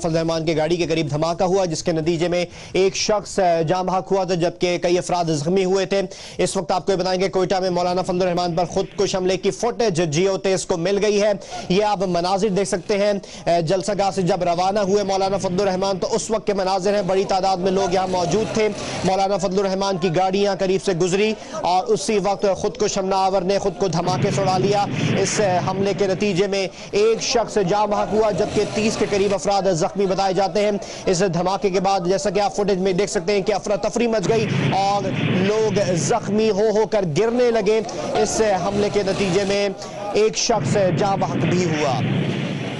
रहमान की गाड़ी के करीब धमाका हुआ, जिसके नतीजे में एक शख्स जान बहक हुआ था जबकि कई अफराद जख्मी हुए थे। इस वक्त आपको बताएंगे कोयटा में मौलाना फजलुर रहमान पर खुदकुश हमले की फुटेज जियो तेज को मिल गई है। ये आप मनाजिर देख सकते हैं। जलसागाह से जब रवाना हुए मौलाना फजलुर रहमान तो उस वक्त के मनाजिर हैं। बड़ी तादाद में लोग यहाँ मौजूद थे। मौलाना फजलुर रहमान की गाड़ी यहाँ करीब से गुजरी और उसी वक्त खुदकुश हमलावर ने खुद को धमाके से उड़ा लिया। इस हमले के नतीजे में एक शख्स जान बहक हुआ जबकि 30 के करीब अफराद जख्मी बताए जाते हैं। इस धमाके के बाद जैसा कि आप फुटेज में देख सकते हैं कि अफरा तफरी मच गई और लोग जख्मी होकर गिरने लगे। इस हमले के नतीजे में एक शख्स जान बहक भी हुआ।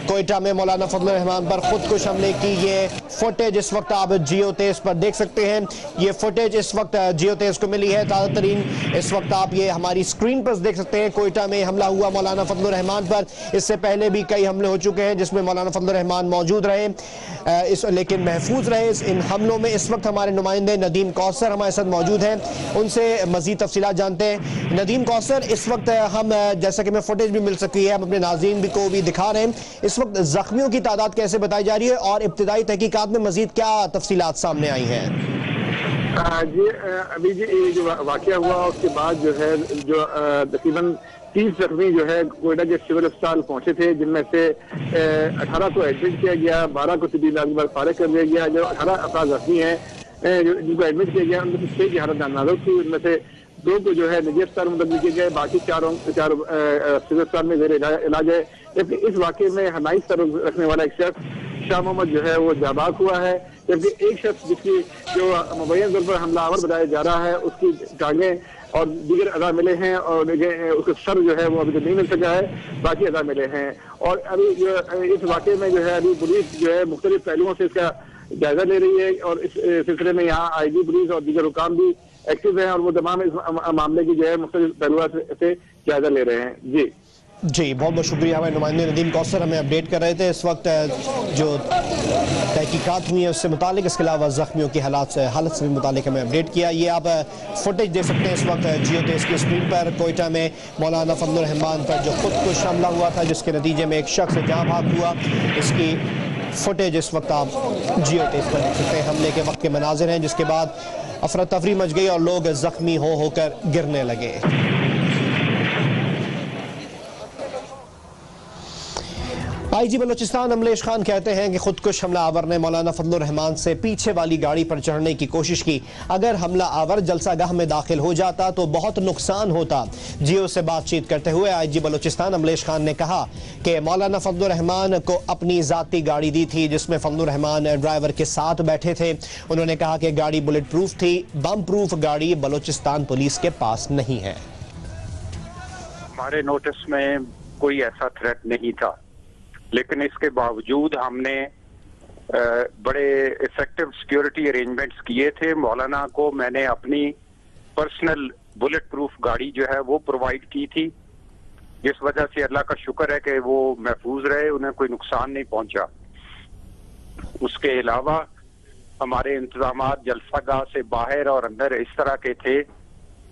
कोयटा में मौलाना फजलुर रहमान पर खुदकुश हमले की ये फुटेज इस वक्त आप जियो तेज पर देख सकते हैं। ये फुटेज इस वक्त जियो तेज को मिली है ताज़ा तरीन। इस वक्त आप ये हमारी स्क्रीन पर देख सकते हैं। कोयटा में हमला हुआ मौलाना फजलुर रहमान पर। इससे पहले भी कई हमले हो चुके हैं जिसमें मौलाना फजलुर रहमान मौजूद रहे लेकिन महफूज रहे इन हमलों में। इस वक्त हमारे नुमाइंदे नदीम कौसर हमारे साथ मौजूद हैं, उनसे मजीद तफसीलात जानते हैं। नदीम कौसर, इस वक्त हम जैसा कि मैं फुटेज भी मिल सकी है हम अपने नाज़रीन को भी दिखा रहे हैं, इस वक्त जख्मियों की तादाद कैसे बताई जा रही है और इब्तिदाई तहकीकात में मजीद क्या तफसीलात सामने आई हैं? जी अभी जी ये जो वाकया हुआ उसके बाद जो है जो तकरीबन 30 जख्मी जो है कोयटा के सिविल अस्पताल पहुंचे थे, जिनमें से 18 को एडमिट किया गया, 12 को तबीब इलाज पर फारिग कर दिया गया। जो 18 अफराद जख्मी हैं जिनको एडमिट किया गया उनमें से 6 की हालत नाजुक थी। उनमें से 2 को जो है निजी अस्पताल मुंतकिल किए गए, बाकी चार सिविल अस्पताल में जेर इलाज है। जबकि इस वाकये में हनाई सर रखने वाला एक शख्स शाह मोहम्मद जो है वो जाबाक हुआ है, जबकि एक शख्स जिसकी जो मुबैयन तौर पर हमलावर बताया जा रहा है उसकी टांगें और दीगर अदा मिले हैं और उसका सर जो है वो अभी तक नहीं मिल सका है, बाकी अदा मिले हैं। और अभी इस वाकये में जो है अभी पुलिस जो है मुख्तलिफ पहलुओं से इसका जायजा ले रही है और इस सिलसिले में यहाँ IG पुलिस और दीगर हुकाम भी एक्टिव हैं और वो तमाम इस मामले की जो है मुख्तलिफ पहलुओं से जायजा ले रहे हैं। जी बहुत बहुत शुक्रिया। हमारे नुमाइंदे नदीम कौसर हमें अपडेट कर रहे थे। इस वक्त जो तहकीकात हुई है उससे मुतालिक, इसके अलावा जख्मियों की हालत से भी मुतालिक हमें अपडेट किया। ये आप फुटेज देख सकते हैं इस वक्त जियो तेज की स्क्रीन पर। कोयटा में मौलाना फजलुर रहमान पर जो खुदकुश हमला हुआ था जिसके नतीजे में एक शख्स जान बहक हुआ, इसकी फुटेज इस वक्त आप जियो तेज पर देख सकते हैं। हमले के वक्त के मनाजिर हैं जिसके बाद अफरा तफरी मच गई और लोग जख्मी होकर गिरने लगे। IG बलोचिस्तान अमलेश खान कहते हैं कि खुदकुश हमला आवर ने मौलाना फजलुर रहमान से पीछे वाली गाड़ी पर चढ़ने की कोशिश की। अगर हमला आवर जलसागाह में दाखिल हो जाता तो बहुत नुकसान होता। जियो से बातचीत करते हुए IG बलोचिस्तान अमलेश खान ने कहा कि मौलाना फजलुर रहमान को अपनी जाती गाड़ी दी थी जिसमें फजलुर रहमान ड्राइवर के साथ बैठे थे। उन्होंने कहा कि गाड़ी बुलेट प्रूफ थी, बम प्रूफ गाड़ी बलोचिस्तान पुलिस के पास नहीं है। हमारे नोटिस में कोई ऐसा थ्रेट नहीं था, लेकिन इसके बावजूद हमने बड़े इफेक्टिव सिक्योरिटी अरेंजमेंट्स किए थे। मौलाना को मैंने अपनी पर्सनल बुलेट प्रूफ गाड़ी जो है वो प्रोवाइड की थी, जिस वजह से अल्लाह का शुक्र है कि वो महफूज रहे, उन्हें कोई नुकसान नहीं पहुंचा। उसके अलावा हमारे इंतजामात जलसागाह से बाहर और अंदर इस तरह के थे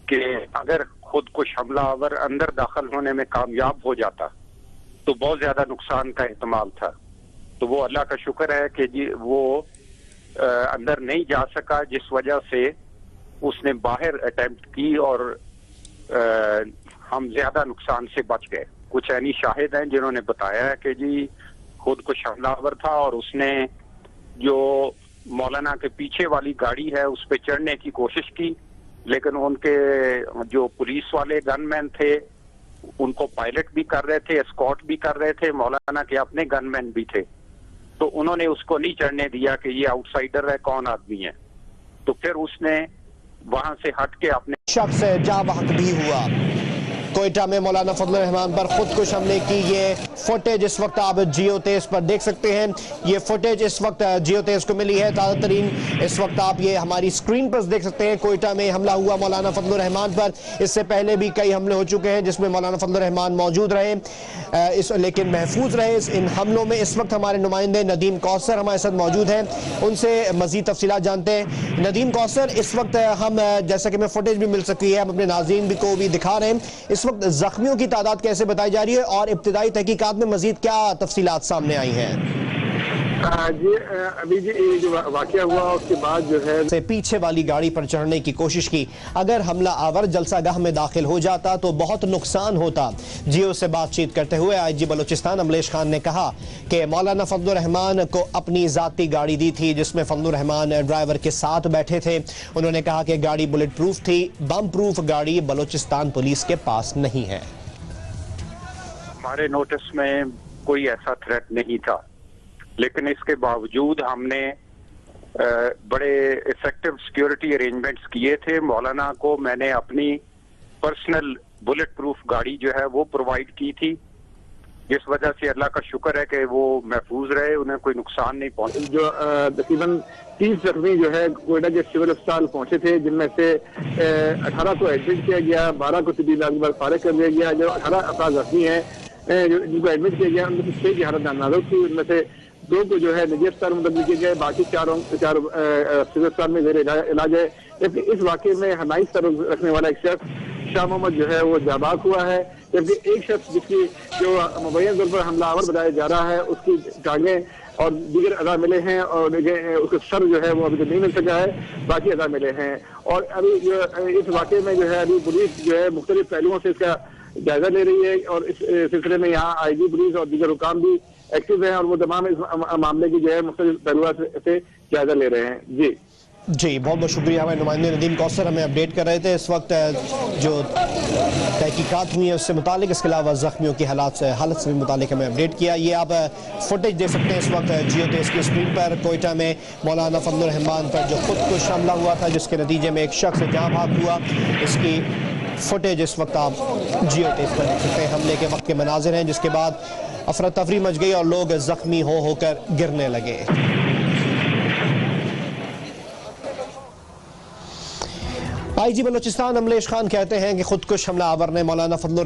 कि अगर खुदकुश हमलावर अंदर दाखिल होने में कामयाब हो जाता तो बहुत ज्यादा नुकसान का एहतमाल था। तो वो अल्लाह का शुक्र है कि जी वो अंदर नहीं जा सका, जिस वजह से उसने बाहर अटेम्प्ट की और हम ज्यादा नुकसान से बच गए। कुछ ऐनी शाहिद हैं जिन्होंने बताया है कि जी खुदकुश हमलावर था और उसने जो मौलाना के पीछे वाली गाड़ी है उस पर चढ़ने की कोशिश की, लेकिन उनके जो पुलिस वाले गनमैन थे उनको पायलट भी कर रहे थे, एस्कॉर्ट भी कर रहे थे, मौलाना के अपने गनमैन भी थे, तो उन्होंने उसको नहीं चढ़ने दिया कि ये आउटसाइडर है, कौन आदमी है। तो फिर उसने वहां से हट के अपने शख्स जान बहक भी हुआ। कोयटा में मौलाना फजलुर रहमान पर खुदकुश हमले की ये फुटेज इस वक्त आप जियो तेज पर देख सकते हैं। ये फुटेज इस वक्त जियो तेज को मिली है ताज़ा तरीन। इस वक्त आप ये हमारी स्क्रीन पर देख सकते हैं। कोयटा में हमला हुआ मौलाना फजलुर रहमान पर। इससे पहले भी कई हमले हो चुके हैं जिसमें मौलाना फजलुर रहमान मौजूद रहे लेकिन महफूज रहे इन हमलों में। इस वक्त हमारे नुमाइंदे नदीम कौसर हमारे साथ मौजूद हैं, उनसे मजीद तफसीलात जानते हैं। नदीम कौसर, इस वक्त हम जैसा कि मैं फुटेज भी मिल सकी है हम अपने नाज़रीन को भी दिखा रहे हैं, इस वक्त जख्मियों की तादाद कैसे बताई जा रही है और इब्तिदाई तहकीकात में मजीद क्या तफसीलात सामने आई हैं? जी अभी जी ये जो वाकया हुआ उसके बाद जो है से पीछे वाली गाड़ी पर चढ़ने की कोशिश की। अगर हमला आवर जलसागाह में दाखिल हो जाता तो बहुत नुकसान होता। जियो से बातचीत करते हुए आईजी बलूचिस्तान अमलेश खान ने कहा कि मौलाना फजलुर रहमान को अपनी जाती गाड़ी दी थी जिसमें फजलुर रहमान ड्राइवर के साथ बैठे थे। उन्होंने कहा कि गाड़ी बुलेट प्रूफ थी। बम प्रूफ गाड़ी बलूचिस्तान पुलिस के पास नहीं है। हमारे नोटिस में कोई ऐसा थ्रेट नहीं था, लेकिन इसके बावजूद हमने बड़े इफेक्टिव सिक्योरिटी अरेंजमेंट्स किए थे। मौलाना को मैंने अपनी पर्सनल बुलेट प्रूफ गाड़ी जो है वो प्रोवाइड की थी, जिस वजह से अल्लाह का शुक्र है कि वो महफूज रहे, उन्हें कोई नुकसान नहीं पहुंचा। जो तकरीबन 30 जख्मी जो है कोयटा के सिविल अस्पताल पहुंचे थे, जिनमें से 18 को एडमिट किया गया, 12 को तबीब इलाज के बाद फारिग कर दिया गया। जो 18 अफराद जख्मी हैं जिनको एडमिट किया गया उनमें से 6 की हालत नाजुक थी। उनमें से 2 को जो है निजी अस्पताल मुंतकिल किए गए, बाकी 4 सिविल अस्पताल में जेर इलाज है। जबकि इस वाकये में हनाई सर रखने वाला एक शख्स शाह मोहम्मद जो है वो जाबाक हुआ है, जबकि एक शख्स जिसकी जो मुबैयन तौर पर हमलावर बताया जा रहा है उसकी टांगें और दीगर अदा मिले हैं और उसका सर जो है वो अभी तक नहीं मिल सका है, बाकी अदा मिले हैं। और अभी जो इस वाकये में जो है अभी पुलिस जो है मुख्तलिफ पहलुओं से इसका जायजा ले रही है और इस सिलसिले में यहाँ आईजी पुलिस और दीगर हुकाम भी एक्टिव हैं और वो तमाम इस मामले की जो है मुख्तलिफ पहलुओं से जायजा ले रहे हैं। जी बहुत बहुत शुक्रिया। हमारे नुमाइंदे नदीम कौसर हमें अपडेट कर रहे थे। इस वक्त जो तहकीकात हुई है उससे मुतालिक, इसके अलावा जख्मियों की हालत से भी मुतालिक हमें अपडेट किया। ये आप फुटेज देख सकते हैं इस वक्त जियो तेज की स्क्रीन पर। कोयटा में मौलाना फजलुर रहमान पर जो खुदकुश हमला हुआ था जिसके नतीजे में एक शख्स जहाँ भाग हुआ, इसकी फुटेज इस वक्त आप जियो तेज पर देख सकते हैं। हमले के वक्त के मनाजिर हैं जिसके बाद अफरा तफरी मच गई और लोग जख्मी होकर गिरने लगे। आईजी बलूचिस्तान अमलेश खान कहते हैं कि खुदकुश हमलावर ने मौलाना फजलुर